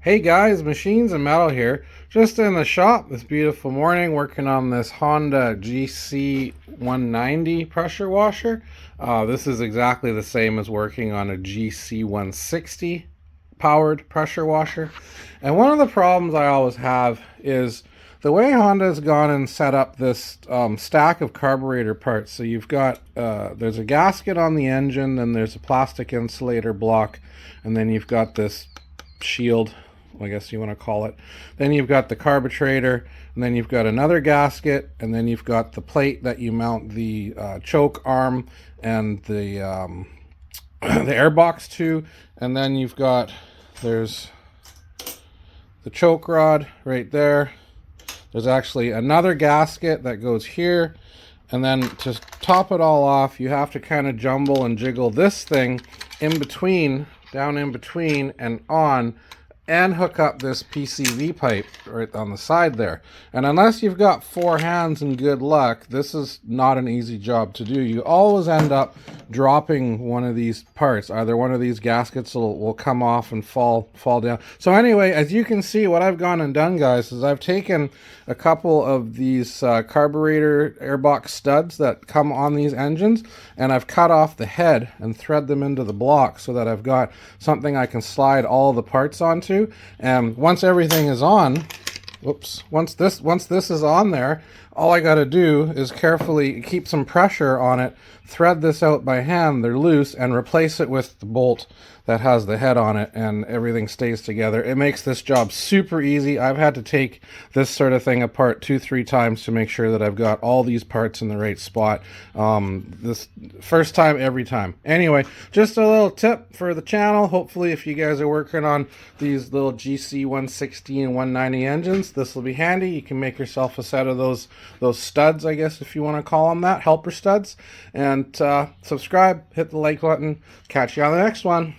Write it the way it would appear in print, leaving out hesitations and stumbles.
Hey guys, Machines and Metal here. Just in the shop this beautiful morning working on this Honda GC190 pressure washer. This is exactly the same as working on a GC160 powered pressure washer. And one of the problems I always have is the way Honda's gone and set up this stack of carburetor parts. So you've got, there's a gasket on the engine, then there's a plastic insulator block, and then you've got this shield, I guess you want to call it. Then you've got the carburetor, and then you've got another gasket, and then you've got the plate that you mount the choke arm and the the airbox to, and then you've got, there's the choke rod right there. There's actually another gasket that goes here, and then to top it all off, you have to kind of jumble and jiggle this thing in between, down in between and on, and hook up this PCV pipe right on the side there. And unless you've got four hands and good luck, this is not an easy job to do. You always end up dropping one of these parts. Either one of these gaskets will come off and fall down. So anyway, as you can see, what I've gone and done, guys, is I've taken a couple of these carburetor airbox studs that come on these engines, and I've cut off the head and thread them into the block so that I've got something I can slide all the parts onto. And once everything is on, once this is on there, all I got to do is carefully keep some pressure on it, thread this out by hand, they're loose, and replace it with the bolt that has the head on it, and everything stays together. It makes this job super easy. I've had to take this sort of thing apart 2-3 times to make sure that I've got all these parts in the right spot. This first time, every time. Anyway, just a little tip for the channel. Hopefully, if you guys are working on these little GC160 and 190 engines, this will be handy. You can make yourself a set of those studs, I guess, if you want to call them that, helper studs. And subscribe, hit the like button. Catch you on the next one.